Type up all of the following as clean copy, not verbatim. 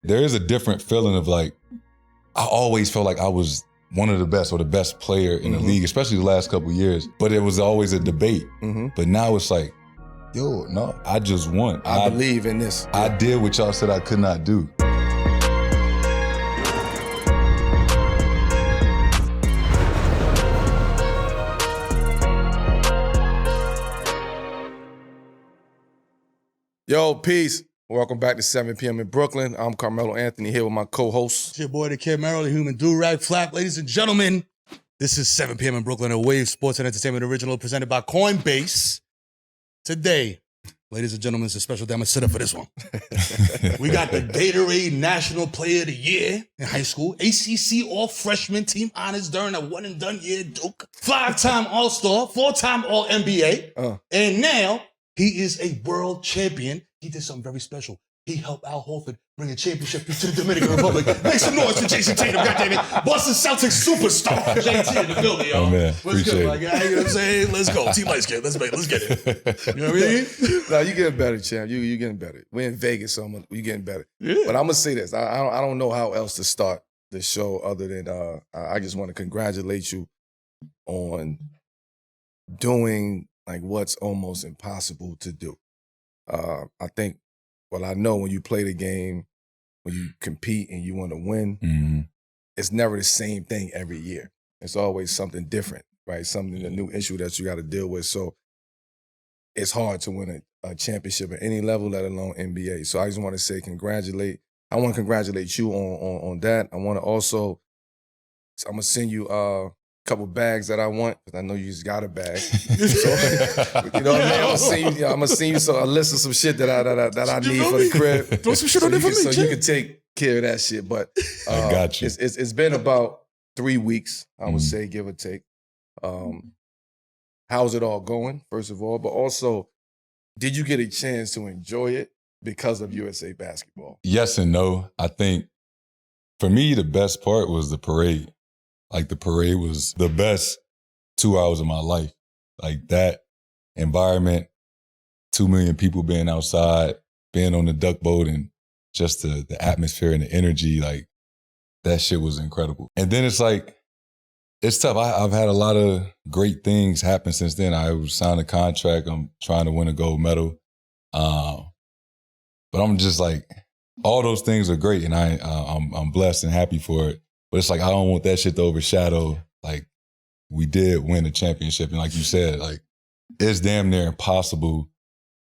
there is a different feeling of like, I always felt like I was one of the best or the best player in the league, especially the last couple of years. But it was always a debate. But now it's like, yo, no, I just won. I believe in this. I did what y'all said I could not do. Yo, peace. Welcome back to 7 p.m. in Brooklyn. I'm Carmelo Anthony here with my co-host. It's your boy, the Kid Merrill, the human do-rag flap. Ladies and gentlemen, this is 7 p.m. in Brooklyn, a Wave Sports and Entertainment original presented by Coinbase. Today, ladies and gentlemen, it's a special day. I'm going to sit up for this one. We got the Gatorade National Player of the Year in high school, ACC All-Freshman Team Honors during a one-and-done year Duke, 5-time All-Star, 4-time All-NBA, and now he is a world champion. He did something very special. He helped Al Horford bring a championship to the Dominican Republic. Make some noise for Jason Tatum, goddammit. Boston Celtics superstar. JT in the building, y'all. Oh, man. What's good, my Appreciate guy? You know what I'm saying? Let's go. Team Light Skin. Let's get it. You know what I mean? No, you getting better, champ. You getting better. We're in Vegas, so you getting better. Yeah. But I'm going to say this. I don't know how else to start the show other than I just want to congratulate you on doing like what's almost impossible to do. I know when you play the game, when you compete and you want to win, it's never the same thing every year. It's always something different, right? Something, a new issue that you got to deal with. So it's hard to win a championship at any level, let alone NBA. So I just want to say I want to congratulate you on that. I want to also, I'm going to send you a couple bags that I want, because I know you just got a bag. So, you know what I mean? I'm gonna send you a list of some shit that I need for the crib. Throw some shit on there for me, so you can take care of that shit. But I got you. It's been about 3 weeks, I would say, give or take. How's it all going, first of all? But also, did you get a chance to enjoy it because of USA Basketball? Yes and no. I think for me, the best part was the parade. Like, the parade was the best 2 hours of my life. Like, that environment, 2 million people being outside, being on the duck boat, and just the atmosphere and the energy, like, that shit was incredible. And then it's like, it's tough. I've had a lot of great things happen since then. I signed a contract. I'm trying to win a gold medal. But I'm just like, all those things are great, and I'm blessed and happy for it. But it's like, I don't want that shit to overshadow, like, we did win a championship. And like you said, like, it's damn near impossible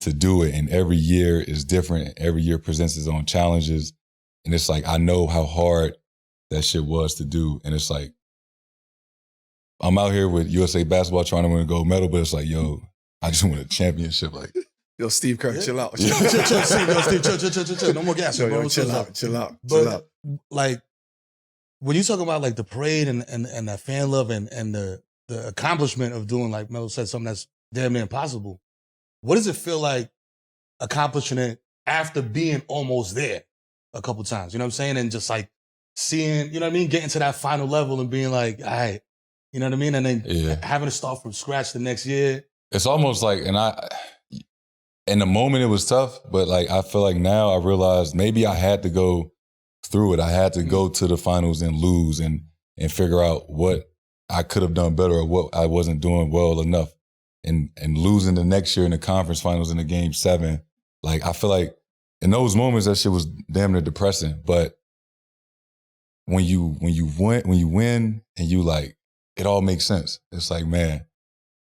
to do it. And every year is different. Every year presents its own challenges. And it's like, I know how hard that shit was to do. And it's like, I'm out here with USA Basketball trying to win a gold medal, but it's like, yo, I just won a championship. Like, Yo, Steve Kerr, chill out. Chill. No more gas. Yo, chill out. Like, when you talk about like the parade and that fan love and the accomplishment of doing, like Melo said, something that's damn near impossible, what does it feel like accomplishing it after being almost there a couple times? You know what I'm saying? And just like seeing, you know what I mean, getting to that final level and being like, all right, you know what I mean? And then having to start from scratch the next year. It's almost like, in the moment it was tough, but like, I feel like now I realize maybe I had to go through it. I had to go to the finals and lose and figure out what I could have done better or what I wasn't doing well enough. And losing the next year in the conference finals in the game 7, like, I feel like in those moments that shit was damn near depressing. But when you win and you like, it all makes sense. It's like, man,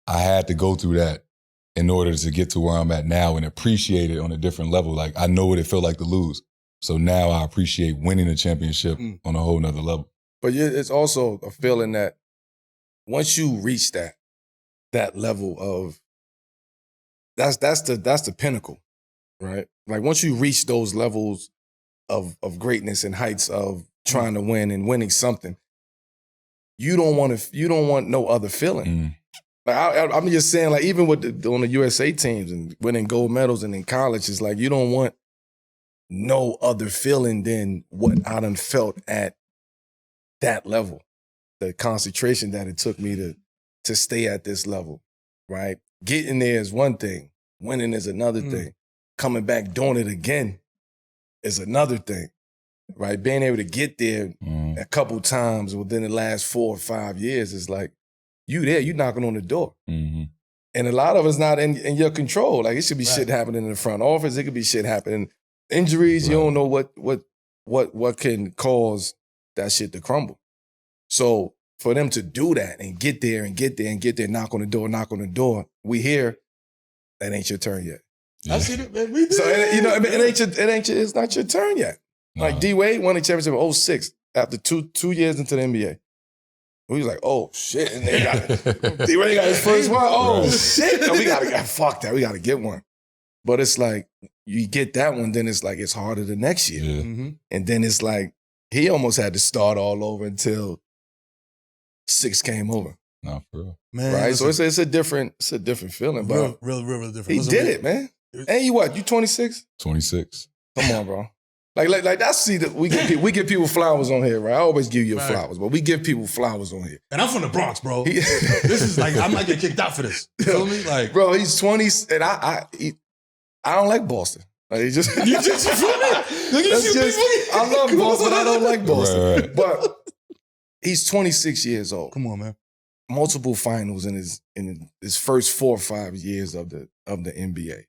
I had to go through that in order to get to where I'm at now and appreciate it on a different level. Like, I know what it felt like to lose. So now I appreciate winning a championship on a whole nother level. But it's also a feeling that once you reach that level of, that's the pinnacle, right? Like, once you reach those levels of greatness and heights of trying to win and winning something, you don't want no other feeling. Like, I'm just saying, like, even with on the USA teams and winning gold medals and in college, it's like, you don't want no other feeling than what I done felt at that level. The concentration that it took me to stay at this level, right? Getting there is one thing. Winning is another thing. Coming back, doing it again is another thing. right? Being able to get there Mm. a couple times within the last 4 or 5 years is like, you there, you knocking on the door. Mhm. And a lot of it's not in your control. Like, it should be Right. shit happening in the front office. It could be shit happening. Injuries, you Right. don't know what can cause that shit to crumble. So for them to do that and get there and get there and get there, knock on the door, we hear that ain't your turn yet. I see it, man. We did. So it's not your turn yet. Like Nah. D Wade won the championship in 2006 after two years into the NBA. We was like, oh shit, and they got D Wade got his first one. Oh Right. shit, no, we gotta get fuck that. We gotta get one. But it's like you get that one, then it's like it's harder the next year, Yeah. Mhm. and then it's like he almost had to start all over until 6 came over. Nah, for real. Man, Right, listen, so it's a different feeling. But real different. he Listen, did we- it, man. And you what? You 26? 26. Come on, bro. Like that's see that we give people flowers on here, right? I always give you Right. flowers, but we give people flowers on here. And I'm from the Bronx, bro. He- This is like I might get kicked out for this. You feel me? Like Bro, he's 20, and I don't like Boston. Like, he just, you just you feel me? Look at that's you, just, people. I love Boston, but I don't like Boston. Right, right. But he's 26 years old. Come on, man. Multiple finals in his first 4 or 5 years of the NBA.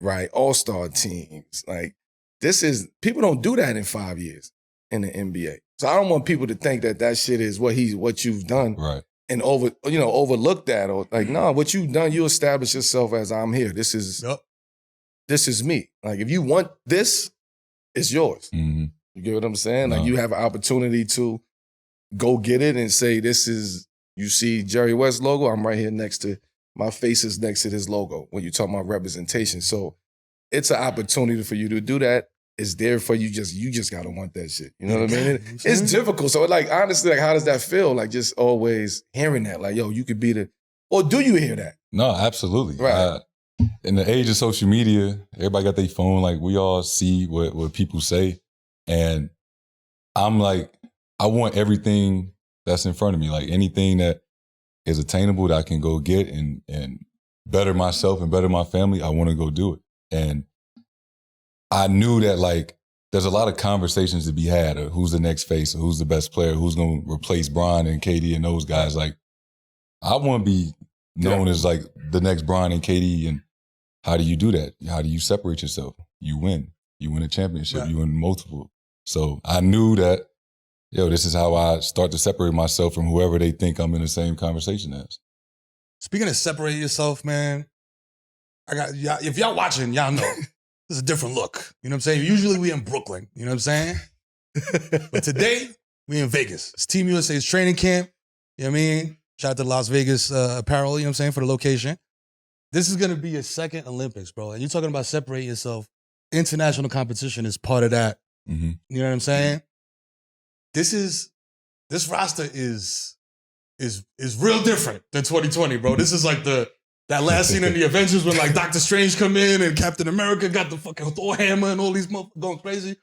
Right? All-star teams. Like, people don't do that in 5 years in the NBA. So I don't want people to think that shit is what you've done Right. and overlook that, or like, no, what you've done, you establish yourself as I'm here. This is me. Like, if you want this, it's yours. Mhm. You get what I'm saying? Like, No. you have an opportunity to go get it and say, you see Jerry West logo, I'm right here my face is next to this logo when you talk about representation. So it's an opportunity for you to do that. It's there for you. You just gotta want that shit. You know what I mean? It's difficult. So like, honestly, like, how does that feel? Like, just always hearing that, like, yo, you could be or do you hear that? No, absolutely. Right. In the age of social media, everybody got their phone. Like, we all see what people say. And I'm like, I want everything that's in front of me. Like, anything that is attainable that I can go get and better myself and better my family, I want to go do it. And I knew that, like, there's a lot of conversations to be had of who's the next face, or who's the best player, who's going to replace Bron and KD and those guys. Like, I want to be known as like the next Bron and KD. And how do you do that? How do you separate yourself? You win. You win a championship. Right. You win multiple. So I knew that, this is how I start to separate myself from whoever they think I'm in the same conversation as. Speaking of separating yourself, man, if y'all watching, y'all know this is a different look. You know what I'm saying? Usually we in Brooklyn. You know what I'm saying? But today we in Vegas. It's Team USA's training camp. You know what I mean? Shout out to Las Vegas Apparel. You know what I'm saying, for the location. This is gonna be your second Olympics, bro. And you're talking about separating yourself. International competition is part of that. Mm-hmm. You know what I'm saying? This roster is real different than 2020, bro. This is like that last scene in the Avengers when like Doctor Strange come in and Captain America got the fucking Thor hammer and all these motherfuckers going crazy.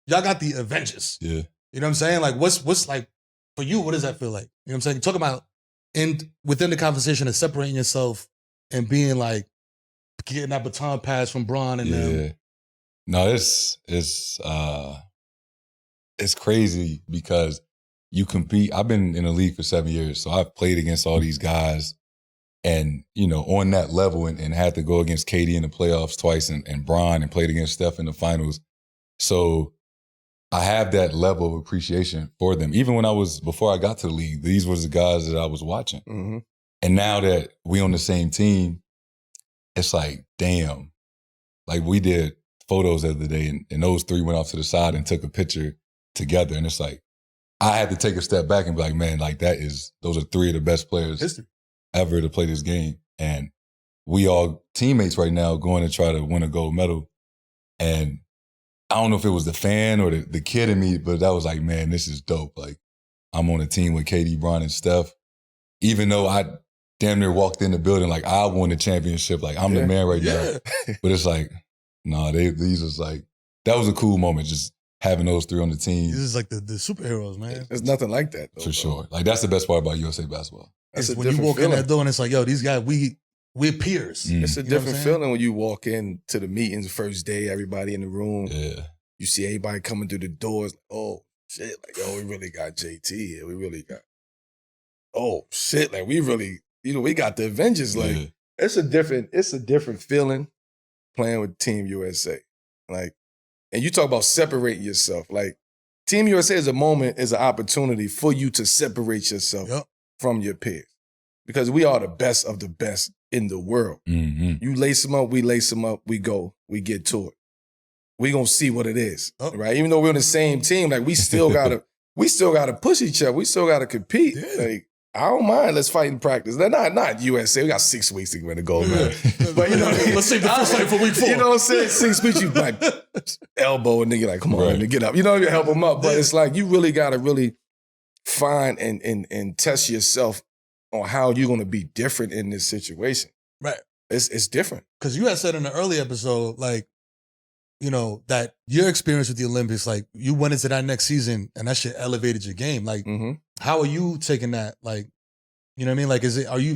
Y'all got the Avengers. Yeah. You know what I'm saying? Like, what's like for you? What does that feel like? You know what I'm saying? Talk about within the conversation of separating yourself and being like getting that baton pass from Bron and them. No, it's crazy because you compete. I've been in the league for 7 years, so I've played against all these guys, and on that level, and had to go against KD in the playoffs twice, and Bron, and played against Steph in the finals. So I have that level of appreciation for them. Even before I got to the league, these were the guys that I was watching. Mm-hmm. And now that we on the same team, it's like, damn. Like, we did photos the other day, and those three went off to the side and took a picture together. And it's like, I had to take a step back and be like, man, like, those are three of the best players ever to play this game. And we all teammates right now going to try to win a gold medal. And I don't know if it was the fan or the kid in me, but that was like, man, this is dope. Like, I'm on a team with KD, Bron, and Steph. Even though I damn near walked in the building like I won the championship, like I'm the man right now. But it's like, these was like, that was a cool moment, just having those three on the team. This is like the superheroes, man. There's nothing like that, though, for sure. Like, that's the best part about USA basketball. That's It's a when you different walk feeling. in that door and it's like, yo, these guys, we're peers. Mm. It's a You know what I'm different saying? feeling when you walk in to the meetings the first day, everybody in the room. Yeah. you see everybody coming through the doors. Oh, shit. Like, yo, we really got JT here. We really got, oh, shit. Like, we really, we got the Avengers. Like, Yeah. it's a different feeling playing with Team USA. Like, and you talk about separating yourself. Like, Team USA is an opportunity for you to separate yourself from your peers. Because we are the best of the best in the world. Mm-hmm. You lace them up, we lace them up, we go, we get to it. We gonna see what it is, right? Even though we're on the same team, like we still gotta push each other. We still gotta compete. Yeah. Like, I don't mind. Let's fight in practice. They're not USA. We got 6 weeks to win the gold medal. But you know what I mean? Let's save the first fight for week 4. You know what I'm saying? 6 weeks, you like elbow a nigga, like, come on, Right. let me get up. You know, you help them up. But it's like you really gotta really find and test yourself on how you're gonna be different in this situation. Right. It's different. Because you had said in the early episode, like, that your experience with the Olympics, like, you went into that next season and that shit elevated your game. Like, how are you taking that? Like, you know what I mean? Like,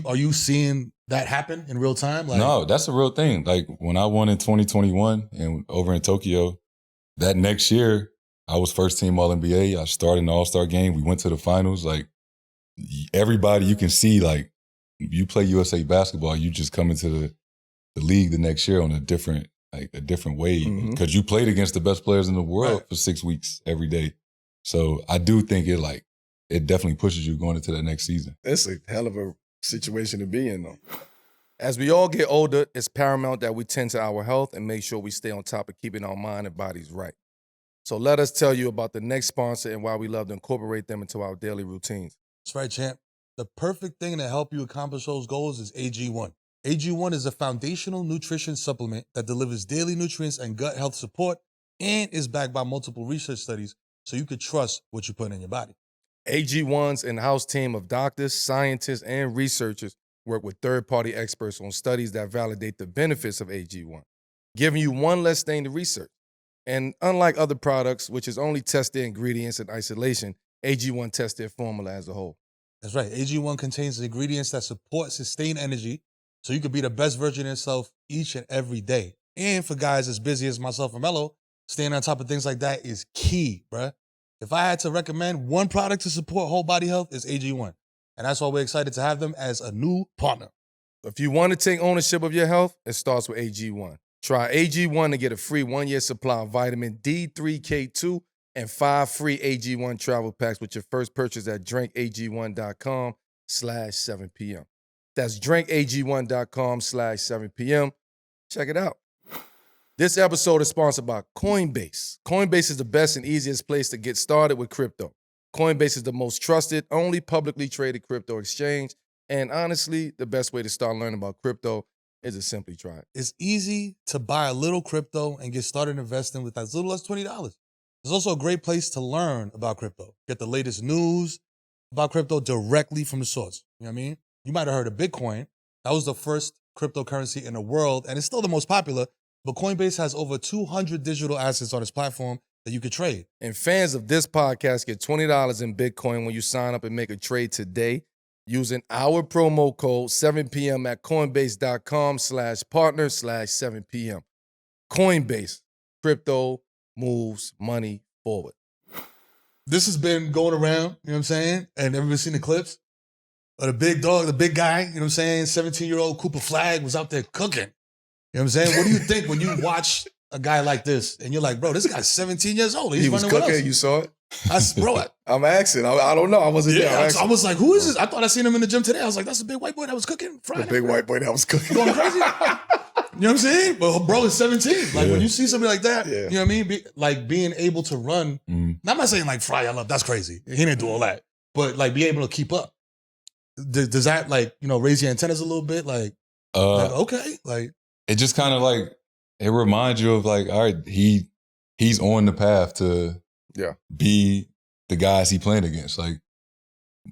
are you seeing that happen in real time? Like, No, that's a real thing. Like when I won in 2021 and over in Tokyo, that next year, I was first team All-NBA. I started in the All-Star game. We went to the finals. Like everybody you can see, like you play USA basketball, you just come into the league the next year on a different way because you played against the best players in the world for 6 weeks every day. So I do think it definitely pushes you going into that next season. It's a hell of a situation to be in, though. As we all get older, it's paramount that we tend to our health and make sure we stay on top of keeping our mind and bodies right. So let us tell you about the next sponsor and why we love to incorporate them into our daily routines. That's right, champ. The perfect thing to help you accomplish those goals is AG1. AG1 is a foundational nutrition supplement that delivers daily nutrients and gut health support and is backed by multiple research studies so you could trust what you put in your body. AG1's in-house team of doctors, scientists, and researchers work with third-party experts on studies that validate the benefits of AG1, giving you one less thing to research. And unlike other products, which is only test their ingredients in isolation, AG1 tests their formula as a whole. That's right. AG1 contains ingredients that support sustained energy so you can be the best version of yourself each and every day. And for guys as busy as myself and Mello, staying on top of things like that is key, bruh. If I had to recommend one product to support whole body health, it's AG1. And that's why we're excited to have them as a new partner. If you want to take ownership of your health, it starts with AG1. Try AG1 to get a free 1-year supply of vitamin D3K2 and 5 free AG1 travel packs with your first purchase at drinkag1.com/7pm. That's drinkag1.com/7pm. Check it out. This episode is sponsored by Coinbase. Coinbase is the best and easiest place to get started with crypto. Coinbase is the most trusted, only publicly traded crypto exchange. And honestly, the best way to start learning about crypto is to simply try it. It's easy to buy a little crypto and get started investing with as little as $20. It's also a great place to learn about crypto. Get the latest news about crypto directly from the source. You know what I mean? You might have heard of Bitcoin. That was the first cryptocurrency in the world, and it's still the most popular. But Coinbase has over 200 digital assets on its platform that you could trade. And fans of this podcast get $20 in Bitcoin when you sign up and make a trade today using our promo code 7PM at coinbase.com/partner/7PM. Coinbase, crypto moves money forward. This has been going around, you know what I'm saying? And everybody's seen the clips of the big dog, the big guy, you know what I'm saying? 17-year-old Cooper Flag was out there cooking. You know what I'm saying? What do you think when you watch a guy like this and you're like, bro, this guy's 17 years old. He's He was running with cooking. us. You saw it? Bro, I'm asking. I don't know. I wasn't there. I was like, who is this? I thought I seen him in the gym today. I was like, that's the big white boy that was cooking the Friday. big white boy that was cooking. Going crazy? You know what I'm saying? But bro is 17. Like when you see somebody like that, you know what I mean? Being able to run. Now, I'm not saying like Fry, I love, that's crazy. He didn't do all that. But like be able to keep up. Does that raise your antennas a little bit? Like okay. Like it just kind of like, it reminds you of like, all right, he's on the path to be the guys he playing against. Like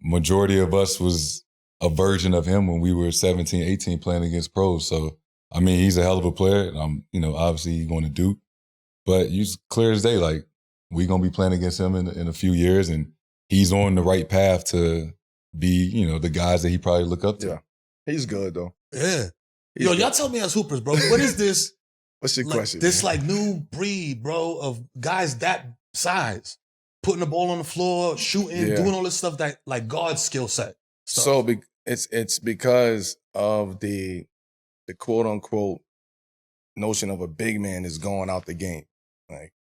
majority of us was a version of him when we were 17, 18 playing against pros. So, I mean, he's a hell of a player. Obviously he's going to Duke, but it's clear as day, like we going to be playing against him in a few years, and he's on the right path to be, the guys that he probably look up to. Yeah. He's good though. yeah. Y'all tell me as hoopers, bro, what is this What's your like, question? this man? like new breed, bro, of guys that size, putting the ball on the floor, shooting, Yeah. doing all this stuff that like God's skill set. stuff. So it's because of the quote unquote notion of a big man is going out the game. Like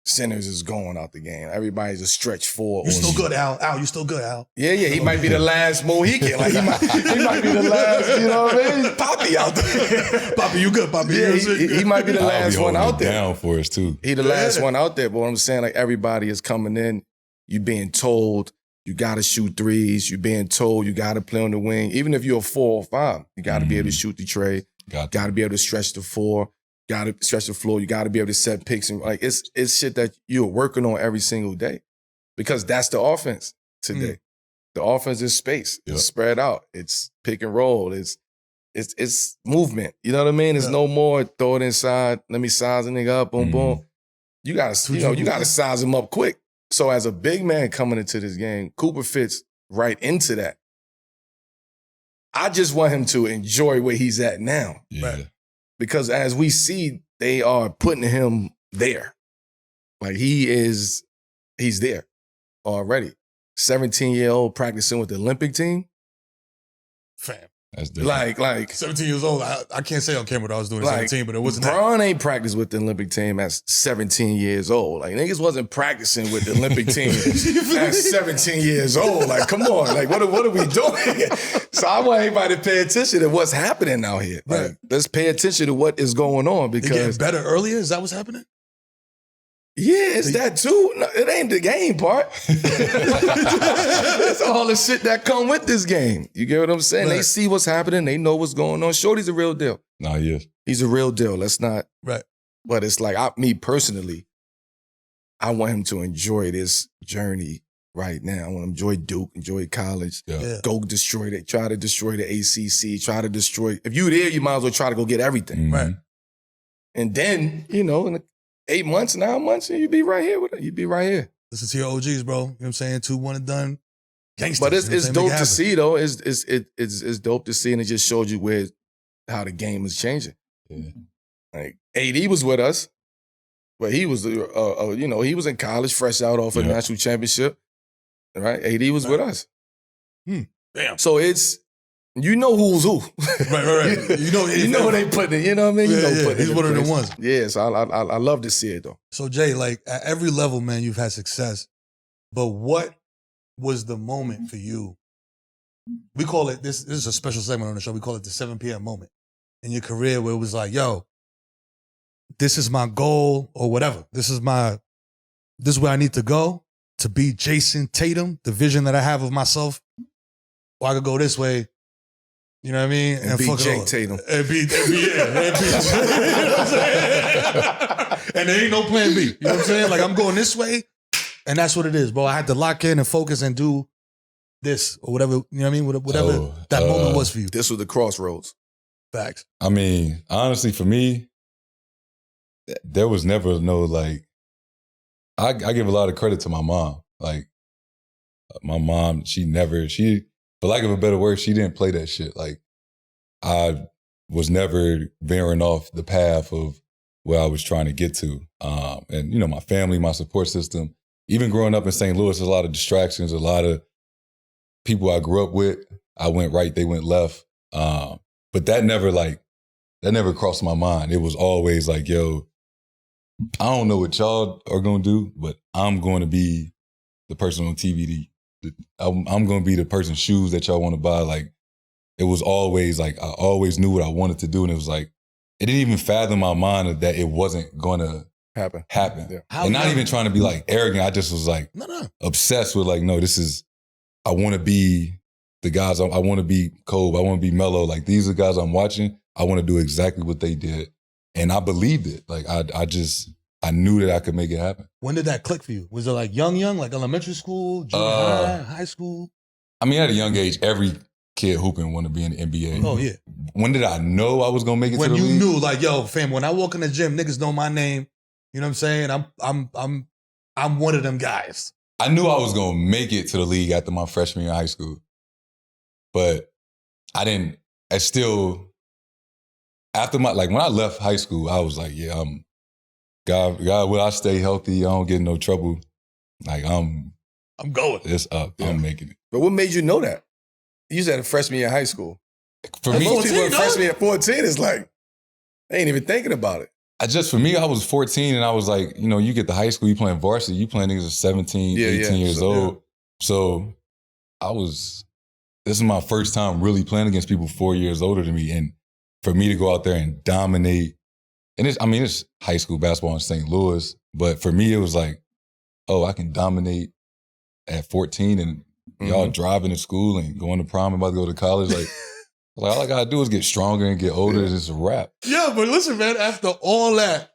centers is going out the game. Everybody's a stretch four. You or- still good, Al? Al, you still good, Al? Yeah, he might be the last Mohican. Like he might be the last, you know what I mean? Poppy out there. Poppy, you good, Poppy? Yeah, he might be the I'll last be one holding out it there. down for us too. He the last Yeah. one out there. But what I'm saying, like everybody is coming in, you being told you gotta shoot threes, you being told you gotta play on the wing. Even if you're a 4 or 5, you gotta be able to shoot the tray, Got gotta be able to stretch the 4, gotta stretch the floor, you gotta be able to set picks and like it's shit that you're working on every single day. Because that's the offense today. The offense is space. Yep. It's spread out. It's pick and roll. It's movement. You know what I mean? It's Yeah. no more throw it inside. Let me size a nigga up. Boom, boom. You gotta, you gotta size him up quick. So as a big man coming into this game, Cooper fits right into that. I just want him to enjoy where he's at now. Yeah. Because as we see, they are putting him there. Like he's there already. 17-year-old practicing with the Olympic team. Fam. That's different. Like 17 years old. I can't say on camera that I was doing it at Like, 17, but it wasn't that. Bron ain't practiced with the Olympic team at 17 years old. Like niggas wasn't practicing with the Olympic team at 17 years old. Like, come on, like what are we doing? So I want everybody to pay attention to what's happening out here. Like, Right. let's pay attention to what is going on They getting because better earlier? Is that what's happening? yeah, it's that too. No, it ain't the game part. It's all the shit that come with this game. You get what I'm saying? They Right. see what's happening. They know what's going on. Shorty's a real deal. Nah, yeah. He's a real deal. Let's not. Right. But it's like, me personally, I want him to enjoy this journey right now. I want him to enjoy Duke, enjoy college, Yeah. Yeah. go destroy it, try to destroy the ACC, try to destroy. If you're there, you might as well try to go get everything. Mhm. Right. And then, in 8 months, 9 months, you'd be right here with it. You'd be right here. Listen to your OGs, bro. You know what I'm saying? 2, 1 and done. Gangsters. But it's you know what I'm saying? dope Make it to happen. see though. It's dope to see, and it just showed you how the game is changing. Yeah. Like AD was with us, but he was he was in college, fresh out off a Yeah. national championship. Right, AD was with us. Damn. So it's who's who. Right. You know who they putting it. You know what I mean? You Yeah, know yeah. putting it He's in one of the place. ones. Yeah, so I love to see it though. So Jay, like at every level, man, you've had success. But what was the moment for you? We call it this is a special segment on the show. We call it the 7 p.m. moment in your career where it was like, yo, this is my goal or whatever. This is where I need to go to be Jason Tatum, the vision that I have of myself. Or I could go this way. You know what I mean? And be fuck it Jake all. Tatum. And be. You know what I'm saying? And there ain't no plan B. You know what I'm saying? Like I'm going this way, and that's what it is, bro. I had to lock in and focus and do this or whatever. You know what I mean? Whatever Oh, that moment was for you. This was the crossroads. Facts. I mean, honestly, for me, there was never no like. I give a lot of credit to my mom. Like, my mom, for lack of a better word, she didn't play that shit. Like, I was never veering off the path of where I was trying to get to. And my family, my support system. Even growing up in St. Louis, there's a lot of distractions, a lot of people I grew up with. I went right, they went left. But that never crossed my mind. It was always like, yo, I don't know what y'all are gonna do, but I'm going to be the person on TV. I'm going to be the person's shoes that y'all want to buy. Like, it was always like, I always knew what I wanted to do. And it was like, it didn't even fathom my mind that it wasn't going to Happen. happen. Yeah. And not even trying to be like arrogant. I just was like No. obsessed with like, no, I want to be the guys. I want to be Kobe. I want to be Melo. Like, these are the guys I'm watching. I want to do exactly what they did. And I believed it. Like, I knew that I could make it happen. When did that click for you? Was it like young, like elementary school, junior high school? I mean, at a young age, every kid hooping want to be in the NBA. Oh yeah. When did I know I was gonna make it When to the you league? knew, like, yo, fam, when I walk in the gym, niggas know my name. You know what I'm saying? I'm one of them guys. I knew I was gonna make it to the league after my freshman year of high school, but I didn't. after when I left high school, I was like, yeah, God, will I stay healthy? I don't get in no trouble. Like I'm going. It's up. Yeah. I'm making it. But what made you know that? You said a freshman year in high school. For And me, most people 14, in freshman year at 14 is like, they ain't even thinking about it. for me, I was 14 and I was like, you get to high school, you playing varsity, you playing niggas at 17, 18 years old. So this is my first time really playing against people 4 years older than me. And for me to go out there and dominate, and it's high school basketball in St. Louis, but for me, it was like, oh, I can dominate at 14 and y'all driving to school and going to prom and about to go to college. Like all I gotta do is get stronger and get older. Yeah. It's a wrap. Yeah, but listen, man, after all that,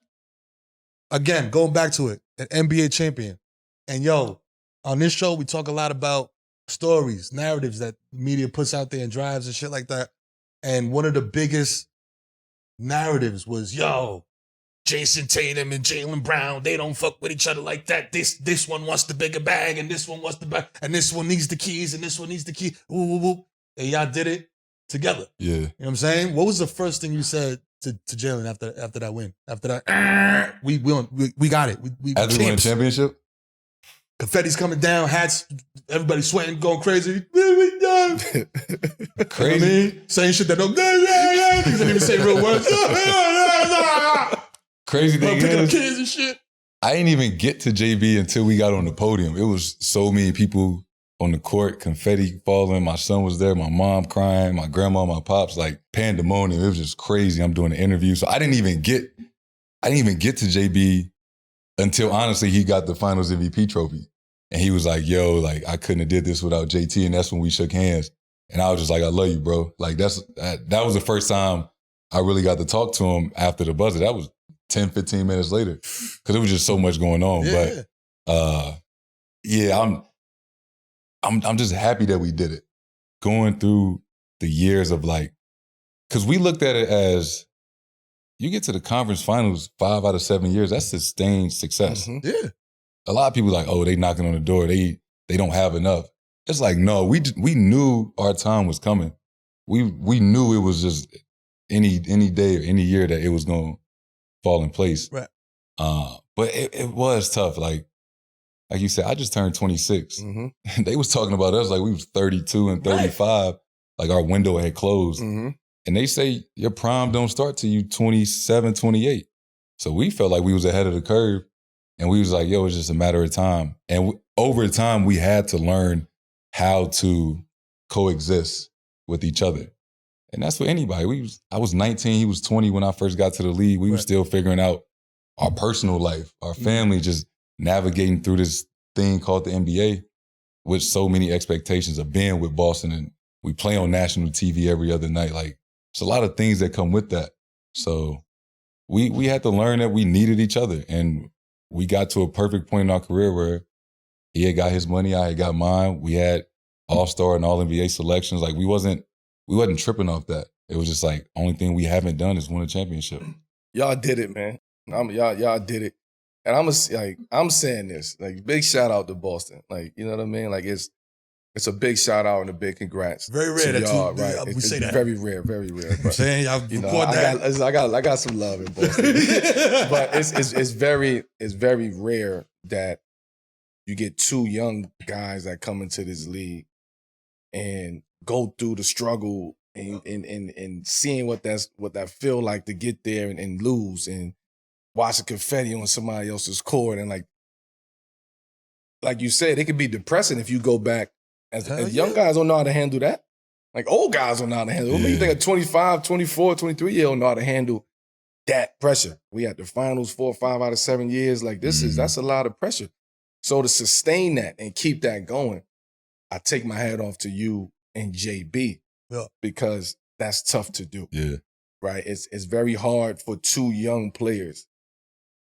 again, going back to it, an NBA champion. And on this show, we talk a lot about stories, narratives that media puts out there and drives and shit like that. And one of the biggest narratives was, Jason Tatum and Jaylen Brown, they don't fuck with each other like that. This one wants the bigger bag, and this one wants the bag, and this one needs the keys, and this one needs the key. Ooh, ooh, ooh. And y'all did it together. Yeah. You know what I'm saying? What was the first thing you said to Jalen after that win? After that, we got it. We After we won a champs. championship? Confetti's coming down, hats, everybody sweating, going crazy. We done. Crazy. You know what I mean? Saying shit that don't, niggas don't even say real words. Crazy thing Picking up is, kids and shit. I didn't even get to JB until we got on the podium. It was so many people on the court, confetti falling. My son was there, my mom crying, my grandma, my pops, like pandemonium. It was just crazy. I'm doing an interview. So I didn't even get to JB until honestly he got the finals MVP trophy. And he was like, yo, like I couldn't have did this without JT. And that's when we shook hands. And I was just like, I love you, bro. Like that was the first time I really got to talk to him after the buzzer. That was 10, 15 minutes later. Cause it was just so much going on. Yeah. But I'm just happy that we did it. Going through the years of cause we looked at it as you get to the conference finals 5 out of 7 years, that's sustained success. Mhm. Yeah. A lot of people like, oh, they knocking on the door. They don't have enough. It's like, no, we knew our time was coming. We knew it was just any day or any year that it was going to fall in place. Right. But it was tough. Like you said, I just turned 26. Mm-hmm. They was talking about us like we was 32 and 35. Right. Like our window had closed. Mm-hmm. And they say your prime don't start till you 27, 28. So we felt like we was ahead of the curve. And we was like, yo, it's just a matter of time. And over time, we had to learn how to coexist with each other. And that's for anybody. I was 19, he was 20 when I first got to the league. We were still figuring out our personal life, our family, just navigating through this thing called the NBA with so many expectations of being with Boston. And we play on national TV every other night. Like, there's a lot of things that come with that. So we had to learn that we needed each other. And we got to a perfect point in our career where he had got his money, I had got mine. We had All-Star and All-NBA selections. Like we wasn't tripping off that. It was just like, only thing we haven't done is win a championship. Y'all did it, man. Y'all did it. And I'm saying this, like big shout out to Boston. Like, you know what I mean? Like it's a big shout out and a big congrats. Very rare to that y'all, you, right? we It's say that. Very rare, very rare. I'm saying y'all record that. I got some love in Boston. But it's very rare that you get two young guys that come into this league and go through the struggle and seeing what that feel like to get there and lose and watching confetti on somebody else's court and like you said, it could be depressing if you go back as young guys don't know how to handle that. Like old guys don't know how to handle it. What do you think a 25, 24, 23-year-old know how to handle that pressure? We had the finals 4 or 5 out of 7 years. Like that's a lot of pressure. So to sustain that and keep that going, I take my hat off to you and JB because that's tough to do. Yeah. Right? It's very hard for two young players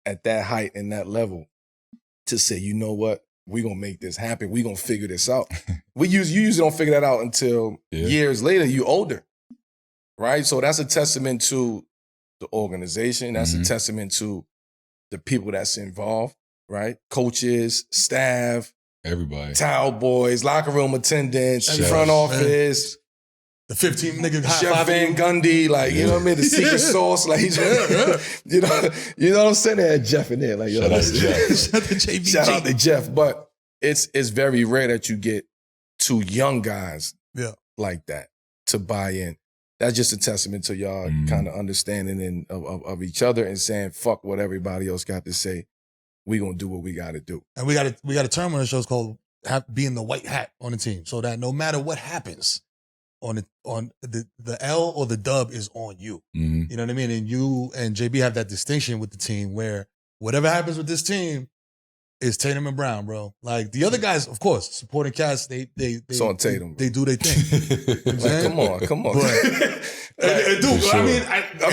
at that height and that level to say, you know what? We're going to make this happen. We're going to figure this out. You usually don't figure that out until years later, you older, right? So that's a testament to the organization. That's a testament to the people that's involved, right? Coaches, staff, everybody, towel boys, locker room attendants, Chefs. front office, The 15 nigga high Chef five. Van Gundy, like, you know what I mean? The secret sauce, like, you know what I'm saying? They had Jeff in there. Like, Shout out to Jeff. Shout out to JBG. Shout out to Jeff. But it's very rare that you get two young guys like that to buy in. That's just a testament to y'all kind of understanding of each other and saying, fuck what everybody else got to say. We gonna do what we gotta do. And we got a term on the show called being the white hat on the team. So that no matter what happens on the L or the dub is on you. Mm-hmm. You know what I mean? And you and JB have that distinction with the team where whatever happens with this team is Tatum and Brown, bro. Like the other guys, of course, supporting cast, they it's on Tatum. They do their thing. You know like, come on. Dude, sure. I mean,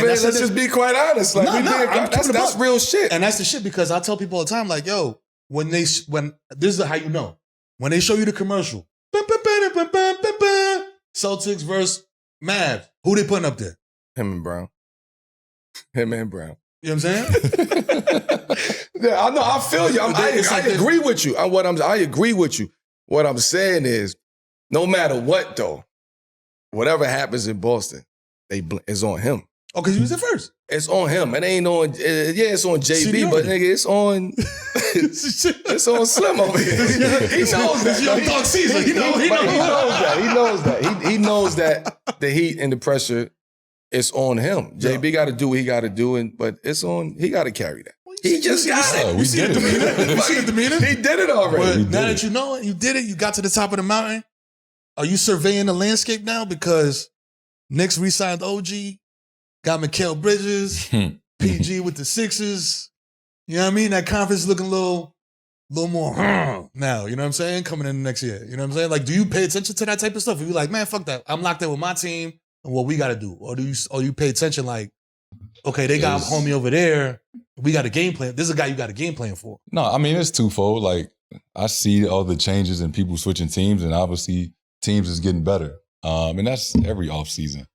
let's just be quite honest. Like, that's real shit. And that's the shit because I tell people all the time, like, yo, when this is how you know. When they show you the commercial, Celtics versus Mavs, who they putting up there? Him and Brown. You know what I'm saying? Yeah, I know. I feel you. I agree with you. I agree with you. What I'm saying is, no matter what, though, whatever happens in Boston, it's on him. Oh, because you was there first. It's on him. It ain't on. It's on JB, but nigga, it's on. It's on Slim over here. He knows that. It's Young Dog Caesar. He knows that. He knows that. He knows that the heat and the pressure is on him. JB got to do what he got to do, but it's on. He got to carry that. He just got it. We did it. You see the demeanor? He did it already. But now that you know it, you did it. You got to the top of the mountain. Are you surveying the landscape now? Because Knicks re-signed OG, got Mikal Bridges, PG with the Sixers. You know what I mean? That conference looking a little more now. You know what I'm saying? Coming in next year. You know what I'm saying? Like, do you pay attention to that type of stuff? Are you like, man, fuck that. I'm locked in with my team and what we got to do. Or do you pay attention like, okay, they got homie over there. We got a game plan. This is a guy you got a game plan for. No, I mean, it's twofold. Like, I see all the changes and people switching teams, and obviously teams is getting better. And that's every offseason.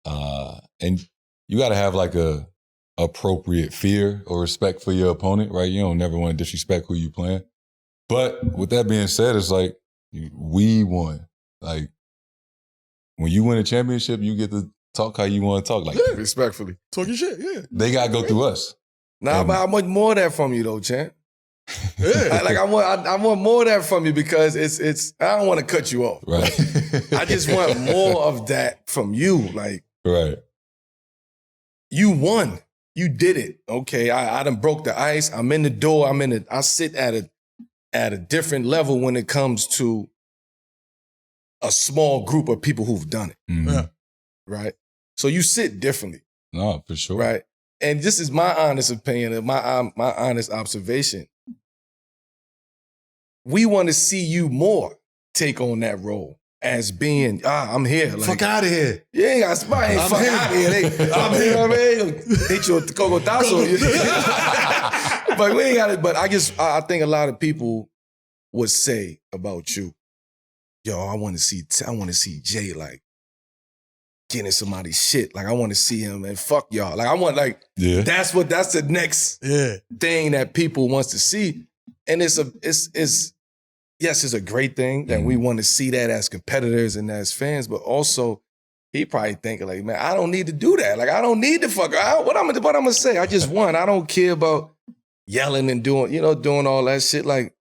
And you got to have like a appropriate fear or respect for your opponent, right? You don't never want to disrespect who you playing. But with that being said, it's like, we won. Like, when you win a championship, you get to talk how you want to talk. Like, respectfully. Talking shit, yeah. They got to go through us. Nah, but I want more of that from you though, champ. Yeah. I want more of that from you because it's I don't want to cut you off. Right. I just want more of that from you. Like, right. You won. You did it. Okay, I done broke the ice. I'm in the door. I sit at a different level when it comes to a small group of people who've done it. Mm-hmm. Yeah. Right? So you sit differently. No, for sure. Right? And this is my honest opinion and my honest observation. We want to see you more take on that role as being, I'm here. Like, Fuck out of here. You ain't got somebody ain't fuck out of here. I'm here. You know what I mean? Hit you with the cocotazo. But we ain't got it. But I think a lot of people would say about you, yo, I want to see Jay like getting somebody's shit. Like, I want to see him and fuck y'all. Like, I want that's the next thing that people wants to see. And it's a great thing that we want to see that as competitors and as fans, but also he probably thinking like, man, I don't need to do that. Like, I don't need to fuck. What I'm gonna say? I just won. I don't care about yelling and doing all that shit. Like,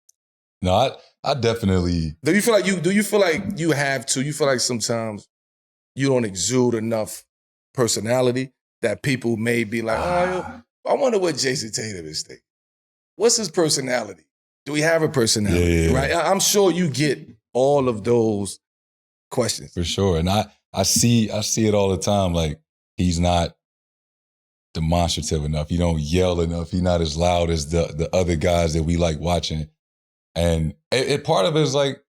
no, I definitely. Do you feel like you have to? You feel like sometimes you don't exude enough personality that people may be like, I wonder what Jason Tatum is thinking. What's his personality? Do we have a personality? Yeah. Right? I'm sure you get all of those questions. For sure. And I see it all the time. Like, he's not demonstrative enough. He don't yell enough. He's not as loud as the other guys that we like watching. And part of it is like,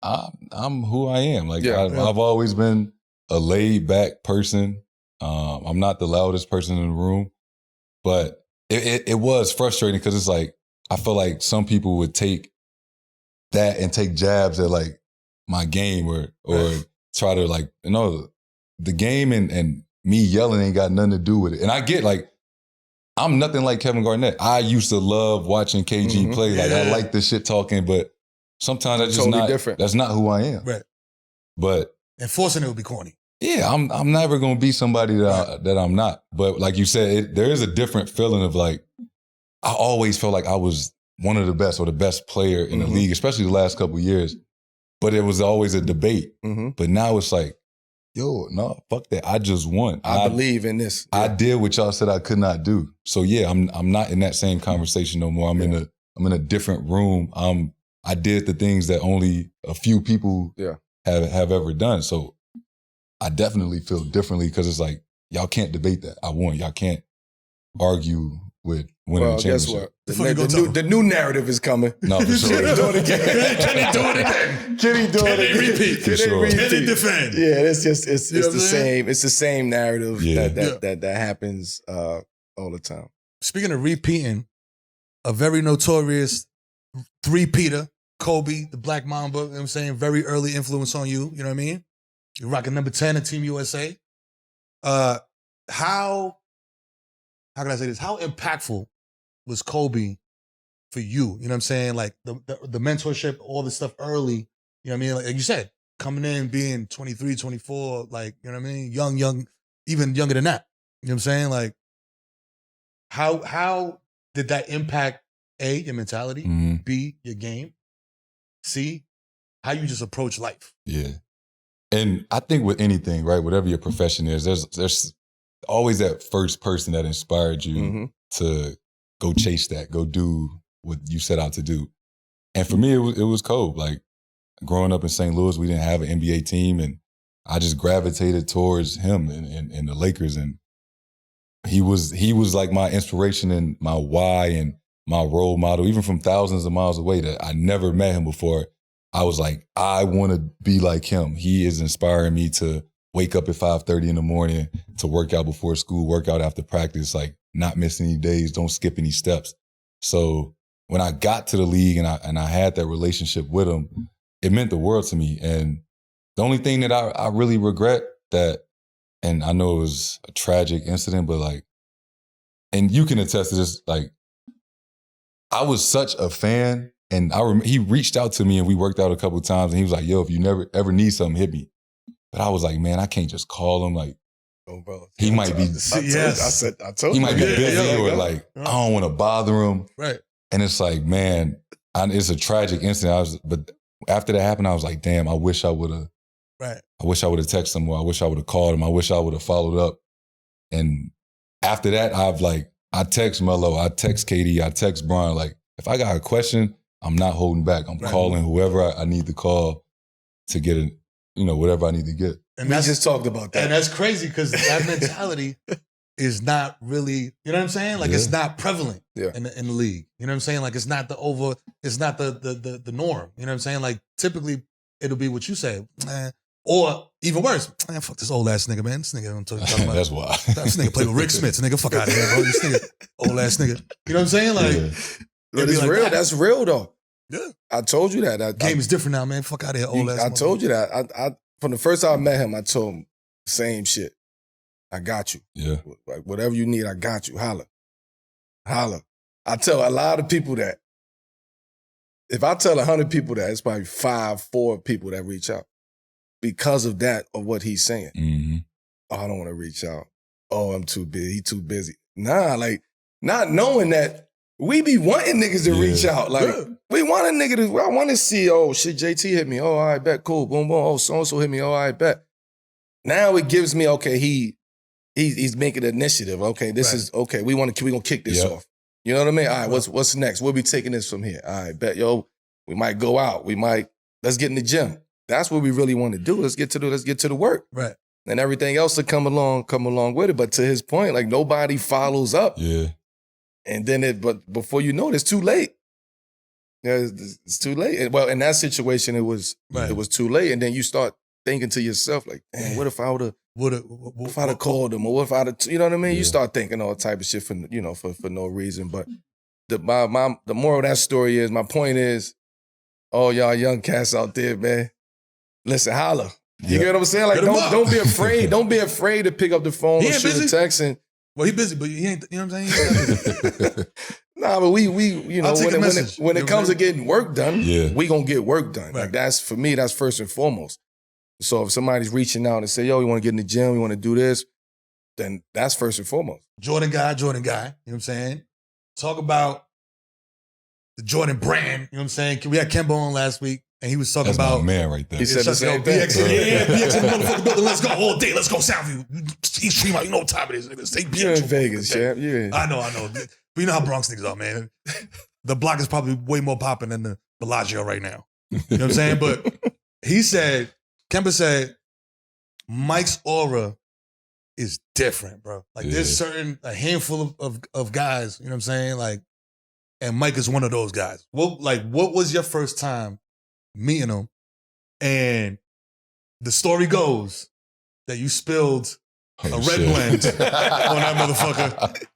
I'm who I am. Like, I've always been a laid back person. I'm not the loudest person in the room. But it was frustrating because it's like, I feel like some people would take that and take jabs at like my game or try to like, the game and me yelling ain't got nothing to do with it. And I get like, I'm nothing like Kevin Garnett. I used to love watching KG play. Like, I like the shit talking, but sometimes that's just totally not different. That's not who I am. Right. But enforcing it would be corny. Yeah, I'm never gonna be somebody that I'm not. But like you said, there is a different feeling of like, I always felt like I was one of the best or the best player in the league, especially the last couple of years. But it was always a debate. But now it's like, yo, no, fuck that. I just won. I believe in this. Yeah. I did what y'all said I could not do. So yeah, I'm not in that same conversation no more. I'm in a different room. I did the things that only a few people have ever done. So I definitely feel differently because it's like, y'all can't debate that. I won. Y'all can't argue with winning the championship. Guess what? The new narrative is coming. No, for sure. Kenny do it again. Kenny do it again. Kenny do it again. Repeat. For sure. Kenny defend. Yeah, it's the what I'm same. It's the same narrative Yeah. that happens all the time. Speaking of repeating, a very notorious three-peater, Kobe, the Black Mamba, you know what I'm saying? Very early influence on you, you know what I mean? You're rocking number 10 in Team USA. How can I say this? How impactful was Kobe for you? You know what I'm saying? Like the mentorship, all this stuff early, you know what I mean? Like you said, coming in, being 23, 24, like, you know what I mean? Young, even younger than that. You know what I'm saying? Like, how did that impact A, your mentality, B, your game, C, how you just approach life? Yeah. And I think with anything, right, whatever your profession is, there's always that first person that inspired you to go chase that, go do what you set out to do. And for me, it was Kobe. Like growing up in St. Louis, we didn't have an NBA team, and I just gravitated towards him and the Lakers. And he was like my inspiration and my why and my role model, even from thousands of miles away that I never met him before. I was like, I want to be like him. He is inspiring me to wake up at 5:30 in the morning, to work out before school, work out after practice, like not miss any days, don't skip any steps. So when I got to the league and I had that relationship with him, it meant the world to me. And the only thing that I really regret that, and I know it was a tragic incident, but like, and you can attest to this, like, I was such a fan. And he reached out to me and we worked out a couple of times and he was like, yo, if you never ever need something, hit me. But I was like, man, I can't just call him. Like, oh, bro. He might be, I told he you. might be busy or like, I don't want to bother him. Right. And it's like, man, it's a tragic incident. But after that happened, I was like, damn, I wish I would have. Right. I wish I would have texted him more. I wish I would have called him. I wish I would have followed up. And after that, I text Melo, I text Katie, I text Brian. Like, if I got a question, I'm not holding back. I'm calling whoever I need to call to get it, whatever I need to get. And we just talked about that. And that's crazy because that mentality is not really, you know what I'm saying? Like it's not prevalent in the league. You know what I'm saying? Like it's not the norm. You know what I'm saying? Like typically it'll be what you say, or even worse, man, fuck this old ass nigga, man. This nigga I'm talking about. That's why. This nigga play with Rick Smith. Nigga, fuck out of here, bro. This nigga, old ass nigga. You know what I'm saying? Like, but it's like real. That's real though. Yeah. I told you that. Game is different now, man. Fuck out of here, old ass. I told you that. I from the first time I met him, I told him same shit. I got you. Yeah. Like whatever you need, I got you. Holla. I tell a lot of people that. If I tell 100 people that, it's probably 4 people that reach out because of that, of what he's saying. Mm-hmm. Oh, I don't want to reach out. Oh, I'm too busy. He too busy. Nah, like not knowing that we be wanting niggas to reach out. Like we want a nigga to. I want to see. Oh shit, JT hit me. Oh, all right, bet, cool, boom, boom. Oh, so and so hit me. Oh, all right, bet. Now it gives me okay. He's making an initiative. Okay, this is okay. We gonna kick this off. You know what I mean? All right, what's next? We'll be taking this from here. All right, bet, yo. We might go out. Let's get in the gym. That's what we really want to do. Let's get to the work. Right. And everything else will come along with it. But to his point, like nobody follows up. Yeah. And then but before you know it, it's too late. Yeah, it's too late. And, well, in that situation, it was too late. And then you start thinking to yourself, like, damn, what if I would have if I'd have called him, or what if I'd have, you know what I mean? You start thinking all type of shit for no reason. But the moral of that story is, my point is, all y'all young cats out there, man, listen, holla. You get what I'm saying? Like, don't be afraid. Don't be afraid to pick up the phone or shoot a text. And well, he busy, but he ain't. You know what I'm saying? Nah, but we when it comes to getting work done, we gonna get work done. Like for me, that's first and foremost. So if somebody's reaching out and say, yo, you want to get in the gym, you want to do this, then that's first and foremost. Jordan guy. You know what I'm saying? Talk about the Jordan brand. You know what I'm saying? We had Kemba on last week, and he was talking That's about my man right there. He said the same thing. BX, BX in the motherfucking building. Let's go all day. Let's go Soundview. East Tremont. You know what time it is, nigga. Stay You're in Vegas, champ. Yeah. I know. But you know how Bronx niggas are, man. The block is probably way more popping than the Bellagio right now. You know what I'm saying? But he said, Kemba said, Mike's aura is different, bro. Like there's a handful of guys, you know what I'm saying? Like, and Mike is one of those guys. What was your first time meeting him? And the story goes that you spilled a red blend on that motherfucker.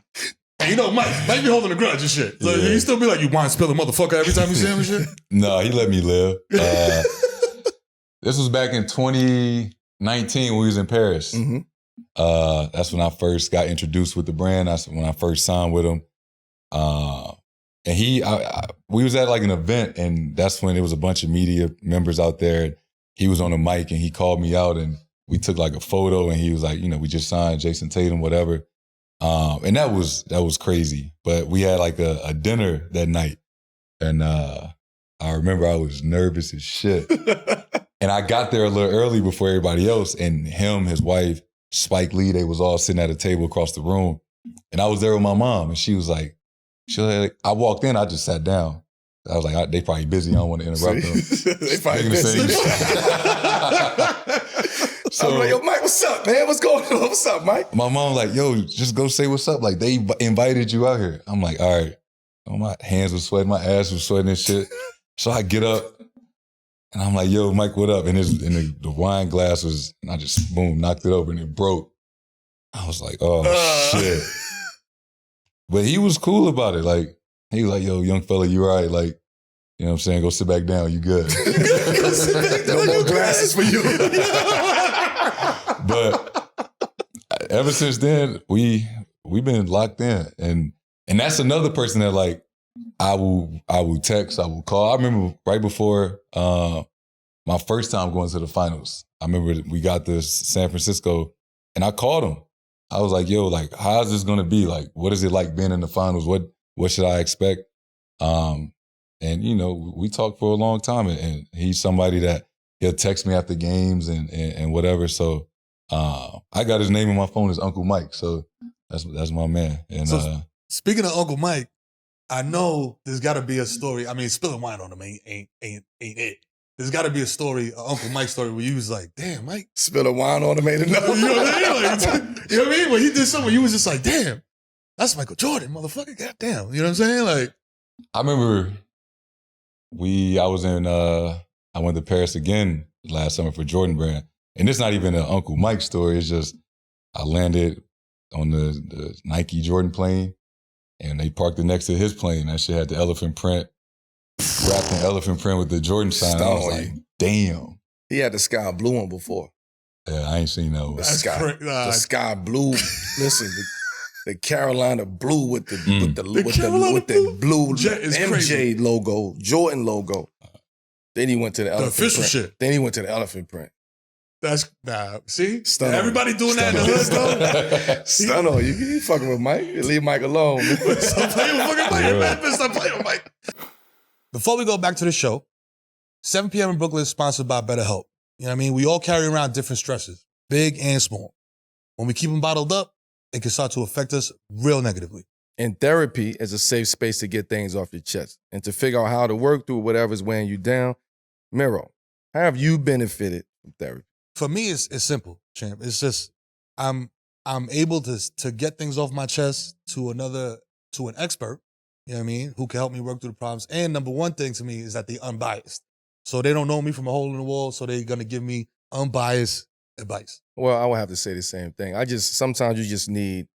And you know, Mike be holding a grudge and shit. So he still be like, you want to spill a motherfucker every time you see him and shit? No, he let me live. This was back in 2019 when we was in Paris. Mm-hmm. That's when I first got introduced with the brand. That's when I first signed with him. And we was at like an event, and that's when there was a bunch of media members out there. He was on a mic, and he called me out, and we took like a photo, and he was like, we just signed Jason Tatum, whatever. And that was crazy. But we had like a dinner that night, and I remember I was nervous as shit. And I got there a little early before everybody else, and him, his wife, Spike Lee, they was all sitting at a table across the room. And I was there with my mom, and she was like, I walked in, I just sat down. I was like, they probably busy, I don't want to interrupt them. They probably busy. So I'm like, yo, Mike, what's up, man? What's going on? What's up, Mike? My mom like, yo, just go say what's up. Like, they invited you out here. I'm like, all right. My hands were sweating, my ass was sweating and shit. So I get up, and I'm like, yo, Mike, what up? And the wine glass was, and I just, boom, knocked it over, and it broke. I was like, oh, shit. But he was cool about it. Like, he was like, yo, young fella, you all right? Like, you know what I'm saying? Go sit back down. You good. Go sit back down. No more glasses for you. But ever since then, we've been locked in. And that's another person that, like, I will text, I will call. I remember right before my first time going to the finals, I remember we got to San Francisco, and I called him. I was like, yo, like, how's this gonna be? Like, what is it like being in the finals? What should I expect? And we talked for a long time, and he's somebody that he'll text me after games and whatever. So I got his name in my phone as Uncle Mike. So that's my man. And so, speaking of Uncle Mike, I know there's got to be a story. I mean, spilling wine on him ain't it. There's got to be a story, an Uncle Mike story, where you was like, damn, Mike. Spilling wine on him ain't enough. You know what I mean? Like, you know what I mean? When he did something, you was just like, damn, that's Michael Jordan, motherfucker. Goddamn. You know what I'm saying? Like, I remember I went to Paris again last summer for Jordan Brand. And it's not even an Uncle Mike story. It's just I landed on the Nike Jordan plane, and they parked it next to his plane. That shit had the elephant print, wrapped in elephant print with the Jordan sign. I was like, damn. He had the sky blue one before. Yeah, I ain't seen that one. The sky blue. Listen, the Carolina blue with the blue MJ crazy. Logo, Jordan logo. Then he went to the elephant official print. Shit. Then he went to the elephant print. That's see, Stun everybody doing that in the hood though. Stun on you fucking with Mike. You leave Mike alone. Stop playing with fucking Mike. Man. Stop playing with Mike. Before we go back to the show, 7 p.m. in Brooklyn is sponsored by BetterHelp. You know what I mean? We all carry around different stresses, big and small. When we keep them bottled up, it can start to affect us real negatively. And therapy is a safe space to get things off your chest and to figure out how to work through whatever's weighing you down. Miro, how have you benefited from therapy? For me, it's simple, champ. It's just I'm able to get things off my chest to an expert, you know what I mean, who can help me work through the problems. And number one thing to me is that they're unbiased. So they don't know me from a hole in the wall, so they're gonna give me unbiased advice. Well, I would have to say the same thing. Sometimes you just need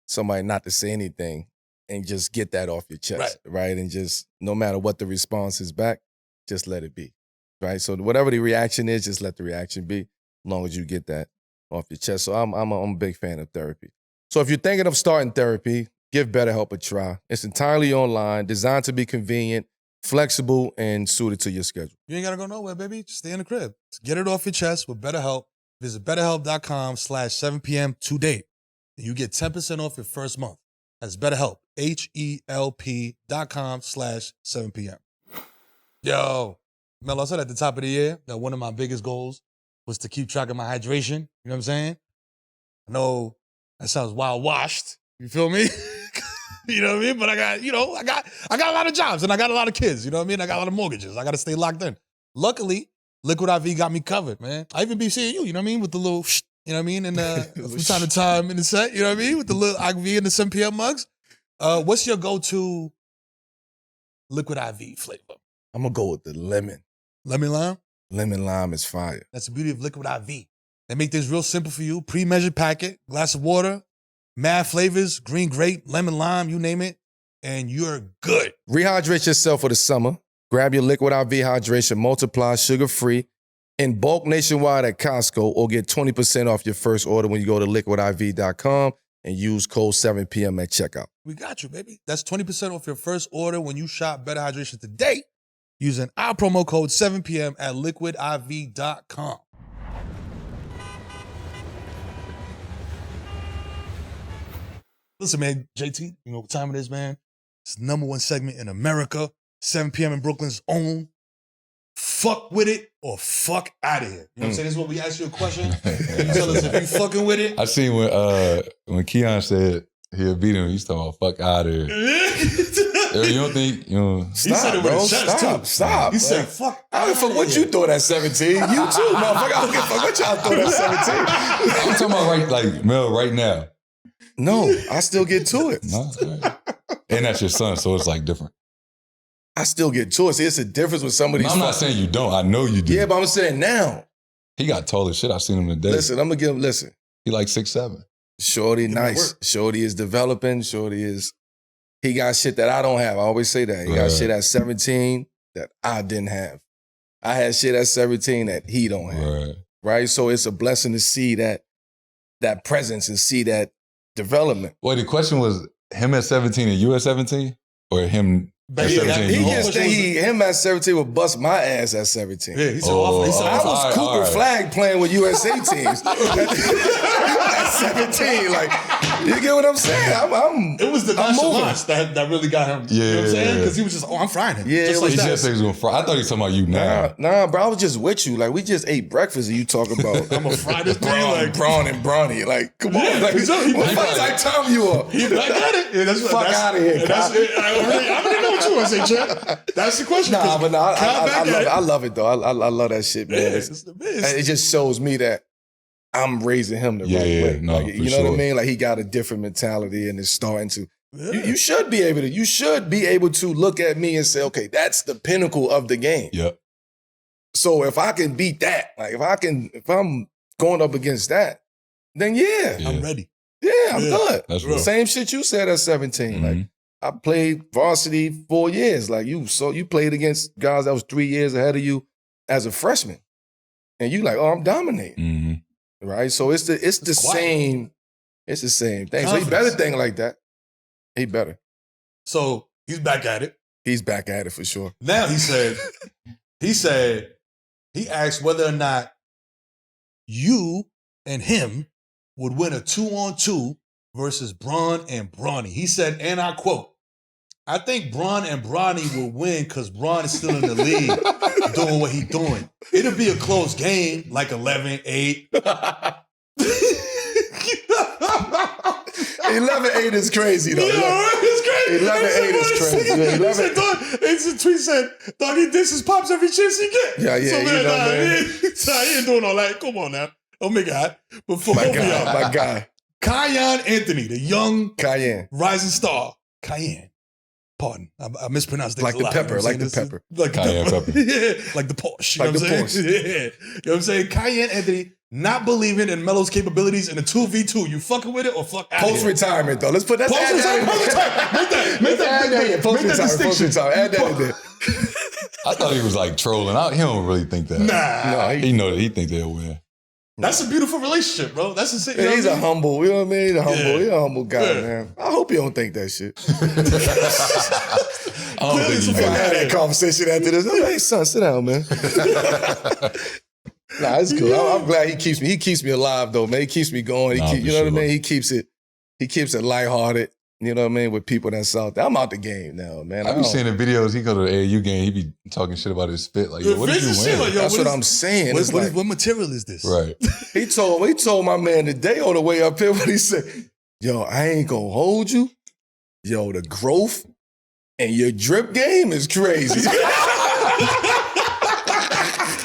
somebody not to say anything and just get that off your chest, right? And just, no matter what the response is back, just let it be, right? So whatever the reaction is, just let the reaction be, as long as you get that off your chest. So I'm a big fan of therapy. So if you're thinking of starting therapy, give BetterHelp a try. It's entirely online, designed to be convenient, flexible, and suited to your schedule. You ain't gotta go nowhere, baby. Just stay in the crib. Just get it off your chest with BetterHelp. Visit betterhelp.com/7pm today. And you get 10% off your first month. That's BetterHelp. HELP.com/7pm. Yo, Mel, I said at the top of the year that one of my biggest goals was to keep track of my hydration. You know what I'm saying? I know that sounds wild washed. You feel me? You know what I mean? But I got a lot of jobs and I got a lot of kids. You know what I mean? I got a lot of mortgages. I got to stay locked in. Luckily, Liquid IV got me covered, man. I even be seeing you know what I mean? With the little, you know what I mean? And from time to time in the set, you know what I mean? With the little IV and the 7 p.m. mugs. What's your go-to Liquid IV flavor? I'm going to go with the lemon. Lemon lime? Lemon lime is fire. That's the beauty of Liquid IV. They make this real simple for you. Pre-measured packet, glass of water, mad flavors, green grape, lemon lime, you name it, and you're good. Rehydrate yourself for the summer. Grab your Liquid IV Hydration Multiply, sugar-free, in bulk nationwide at Costco, or get 20% off your first order when you go to liquidiv.com and use code 7PM at checkout. We got you, baby. That's 20% off your first order when you shop Better Hydration today using our promo code 7PM at liquidiv.com. Listen, man, JT, you know what time it is, man? It's the #1 segment in America, 7 p.m. in Brooklyn's own. Fuck with it or fuck out of here. You know what I'm saying? This is what we ask you a question. And you tell us if you fucking with it. I seen when Keon said he'll beat him, he's talking about fuck out of here. You don't think, you know. He said it with his chest, too. Stop. He said, fuck I don't give a fuck what you thought at 17. You too, motherfucker. I don't give a fuck what y'all thought at 17. I'm talking about Mel, right now. No, I still get to it. No, it's all right. And that's your son, so it's like different. I still get to it. See, it's a difference with somebody. No, I'm not saying you don't. I know you do. Yeah, but I'm saying now. He got tall as shit. I seen him today. Listen, I'm going to give him, listen. He like 6'7". Shorty, nice. Shorty is developing. He got shit that I don't have. I always say that. He got shit at 17 that I didn't have. I had shit at 17 that he don't have. Right? So it's a blessing to see that presence and see that development. Well, the question was him at 17 and you at 17? Or him at 17? He just think him at 17 would bust my ass at 17. Yeah, he said, I was Cooper Flag playing with USA teams at 17. Like, you get what I'm saying? It was the nonchalance that really got him. Yeah, you know what I'm saying? yeah. Because he was just, I'm frying him. Yeah, just like He that. just said he was gonna fry. I thought he was talking about you now. Nah, bro, I was just with you. Like, we just ate breakfast and you talk about I'm going to fry this thing like. Braun and Brawny. Like, come on. Like, what fucking time you up? He back at it. Yeah, Fuck out of here, that's it. I already know what you want to say, Chad. That's the question. Nah, but no, I love it, though. I love that shit, man. It's the best. It just shows me that I'm raising him the right way. No, like, you know what I mean? Like, he got a different mentality and is starting to. Yeah. You should be able to look at me and say, okay, that's the pinnacle of the game. Yep. So if I can beat that, like if I'm going up against that, then yeah, I'm ready. yeah, I'm good. That's real. Same shit you said at 17. Mhm. Like, I played varsity 4 years. Like, you played against guys that was 3 years ahead of you as a freshman. And you like, oh, I'm dominating. Mm-hmm. Right? So it's the same thing. So he better think like that. He better. So he's back at it. He's back at it for sure. Now he said, he asked whether or not you and him would win a 2-on-2 versus Braun and Brawny. He said, and I quote, I think Braun and Brawny will win because Braun is still in the league doing what he's doing. It'll be a close game, like 11-8. 11-8 is crazy, though. Yeah, it's crazy. 11-8 is crazy. Yeah, 11-8. It's a tweet said, dog, he disses Pops every chance he get. Yeah, So, you man, know, man. he ain't doing all that. Come on now. Don't make it hot. But for My both of y'all, guy. Kiyan Anthony, the young Cayenne. rising star. Cayenne. Pardon. I mispronounced things Like a the lot. pepper, You know what I'm like the saying? pepper. Like the Cayenne pepper. pepper. Yeah, like the Porsche. You Like know the what I'm Porsche. saying? Yeah. You know what I'm saying? Cayenne Anthony not believing in Melo's capabilities in a 2v2. You fucking with it or fuck out of here? Post-retirement, though. Let's put that. Post-retirement. Make that Post-retirement. distinction. Add that in there. I thought he was like trolling. He don't really think that. Nah. No, He know that he think they'll win. That's a beautiful relationship, bro. That's the same. Yeah, he's a humble, you know what I mean? He's a humble guy, Yeah. man. I hope you don't think that shit. I don't think We you can might. have that conversation after this. I'm like, hey, son, sit down, man. Nah, it's cool. I'm glad he keeps me alive though, man. He keeps me going. Nah, You know what I for mean? sure. He keeps it lighthearted. You know what I mean? With people that's out there. I'm out the game now, man. I be seeing the videos. He go to the AAU game. He be talking shit about his spit. Like, yo, what did you win? That's what I'm saying. It's like, What material is this? Right. he told my man today on the way up here when he said, yo, I ain't gonna hold you. Yo, the growth and your drip game is crazy.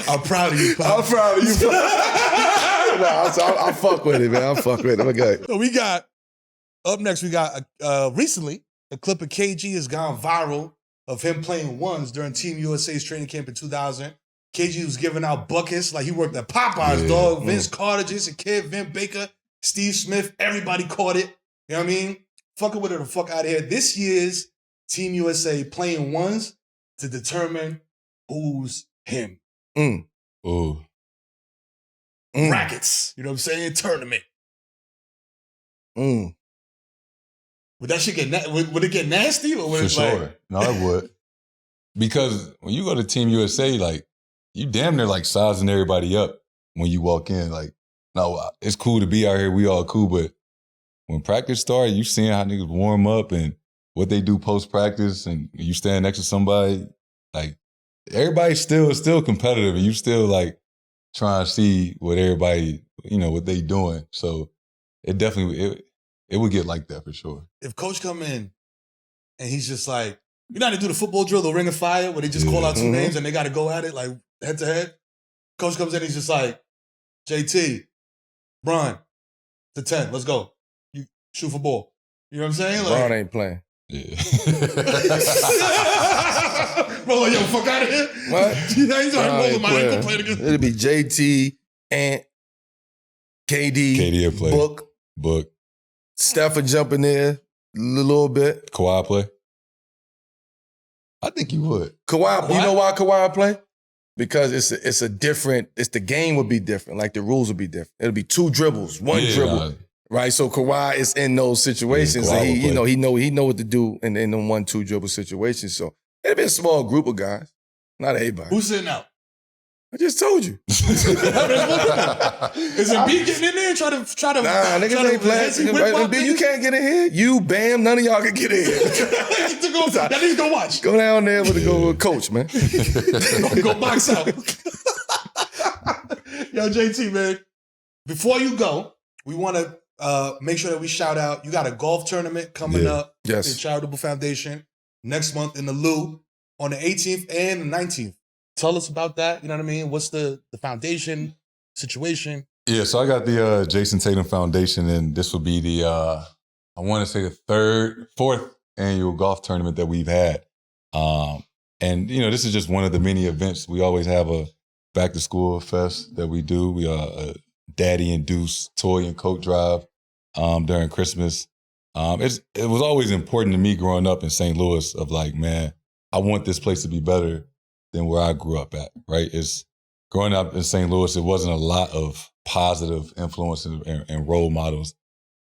I'm proud of you. I'm proud of you. I fuck with it, man. I fuck with it. Okay. So we got, up next, we got, recently, a clip of KG has gone viral of him playing ones during Team USA's training camp in 2000. KG was giving out buckets like he worked at Popeyes, Yeah. dog. Vince Carter, Jason Kidd, Vin Baker, Steve Smith, everybody caught it. You know what I mean? Fucking with it the fuck out of here. This year's Team USA playing ones to determine who's him. Ooh. Brackets. You know what I'm saying? Tournament. Would that shit get would it get nasty or would For it sure. like No, it would. Because when you go to Team USA, like, you damn near like sizing everybody up when you walk in. Like, no, it's cool to be out here. We all cool. But when practice started, you seeing how niggas warm up and what they do post-practice, and you stand next to somebody, like, everybody's still competitive, and you still like trying to see what everybody, you know, what they doing. So it definitely, it would get like that for sure. if coach come in and he's just like, you know how they do the football drill, the ring of fire, where they just call out two names and they got to go at it like head to head? Coach comes in, he's just like, JT, Bron, to 10, let's go. You shoot for ball. You know what I'm saying? Like, Bron ain't playing. Yeah. bro, like, yo, fuck out of here. What? He's already rolling my ankle playing against. It'll be JT, Ant, KD, KD will play. Book. Steph will jump in there a little bit. Kawhi play? I think you would. Kawhi, you know why Kawhi play? Because it's a different, the game would be different. Like the rules would be different. It'll be two dribbles, one dribble. Nah, Right, so Kawhi is in those situations, Yeah, Kawhi and will he know what to do in the 1-2 dribble situations. So it'll be a small group of guys, not everybody. Who's sitting out? I just told you. Is Embiid getting in there and try to Nah, niggas ain't playing. Embiid, you can't get in here. You, Bam, none of y'all can get in. That niggas go watch. Go down there with a coach, man. Go box out. Yo, JT, man. Before you go, we want to make sure that we shout out. You got a golf tournament coming up. Yes. The Charitable Foundation next month in the Lou on the 18th and the 19th. Tell us about that. You know what I mean? What's the foundation situation? Yeah, so I got the Jason Tatum Foundation, and this will be the, I want to say the fourth annual golf tournament that we've had. And, you know, this is just one of the many events. We always have a back to school fest that we do. We are a daddy induced toy and coat drive during Christmas. It was always important to me growing up in St. Louis of like, man, I want this place to be better than where I grew up at, right? Growing up in St. Louis, it wasn't a lot of positive influence and role models.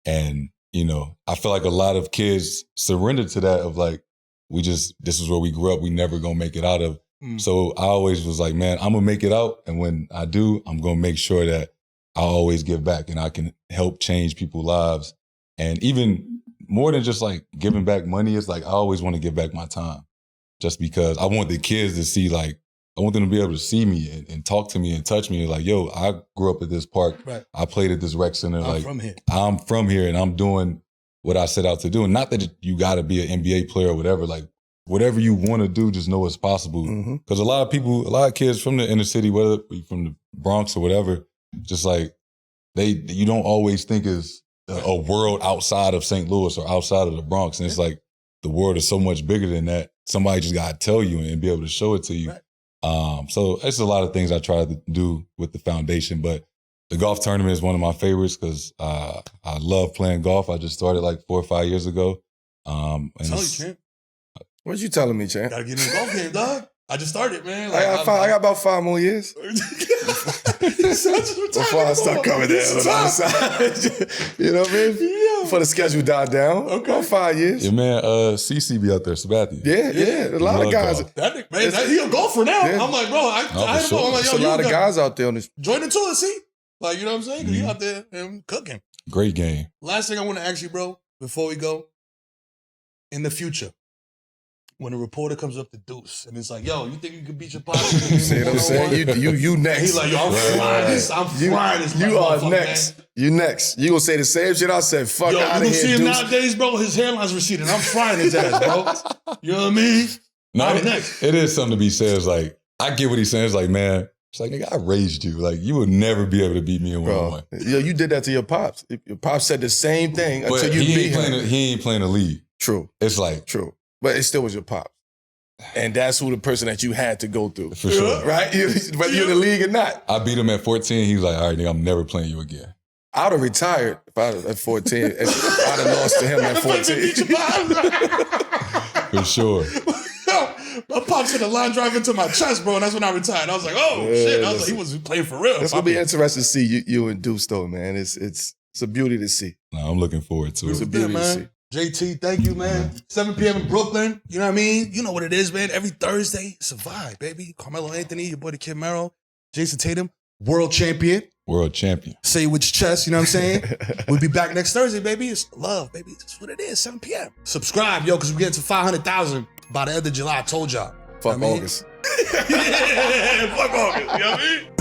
And, you know, I feel like a lot of kids surrendered to that of like, this is where we grew up, we never gonna make it out of. So I always was like, man, I'm gonna make it out. And when I do, I'm gonna make sure that I always give back and I can help change people's lives. And even more than just like giving back money, it's like I always want to give back my time. Just because I want the kids to see, like, I want them to be able to see me and talk to me and touch me. Like, yo, I grew up at this park. Right. I played at this rec center. I'm from here. I'm from here and I'm doing what I set out to do. And not that you got to be an NBA player or whatever. Like, whatever you want to do, just know it's possible. Because a lot of kids from the inner city, whether it be from the Bronx or whatever, just like, you don't always think is a world outside of St. Louis or outside of the Bronx. And it's like, the world is so much bigger than that. Somebody just got to tell you and be able to show it to you. Right. So it's a lot of things I try to do with the foundation, but the golf tournament is one of my favorites because I love playing golf. I just started like 4 or 5 years ago. Tell you, champ. What you telling me, champ? Gotta get in the golf game, dog. I just started, man. I got about 5 more years. before I start coming down on the other side. You know what I mean? Yeah. Before the schedule died down. Okay. About 5 years. Your man, CC be out there, Sabathia. Yeah. A lot of Love guys. golf. That nigga, man, he a golfer now. Yeah. I'm like, bro, I for hit him sure. up. I'm like, There's yo, a lot you of got- guys out there on this. join the tour, see? Like, you know what I'm saying? 'Cause you Mhm. out there and cooking. Great game. Last thing I want to ask you, bro, before we go, in the future, when a reporter comes up to Deuce and it's like, yo, you think you could beat your partner? See what I'm saying? You next. He's like, yo, I'm Right. flying this. I'm flying this. You are motherfucker, next. man. You next. You gonna say the same shit I said. Fuck Yo, you out gonna of see here, him Deuce. nowadays, bro? His hairline's receding. I'm frying his ass, bro. You know what I mean? No, I'm next. it is something to be said. It's like, I get what he's saying. It's like, man, it's like, nigga, I raised you. Like, you would never be able to beat me in one-on-one. Bro, yo, you did that to your pops. Your pops said the same thing But until you he beat ain't, him. he ain't playing the lead. True, It's like, true. But it still was your pops. And that's who the person that you had to go through. for sure. Right? Whether you're in the league or not. I beat him at 14. He was like, all right, nigga, I'm never playing you again. I would have retired if I was at 14. If I'd have lost to him at 14. For sure. My pops hit a line drive into my chest, bro, and that's when I retired. I was like, oh, Yeah, shit. I was listen. like, he was playing for real. It's gonna be interesting to see you and Deuce though, man. It's a beauty to see. No, I'm looking forward to It's a it. beauty to see. man. JT, thank you, man. 7 p.m. in Brooklyn. You know what I mean? You know what it is, man. Every Thursday, it's a vibe, baby. Carmelo Anthony, your boy, the Kid Merrill, Jason Tatum, world champion. World champion. Say it with your chest, you know what I'm saying? We'll be back next Thursday, baby. It's love, baby. That's what it is, 7 p.m. Subscribe, yo, because we're getting to 500,000 by the end of July. I told y'all. Fuck I mean- August. Yeah, fuck August. You know what I mean?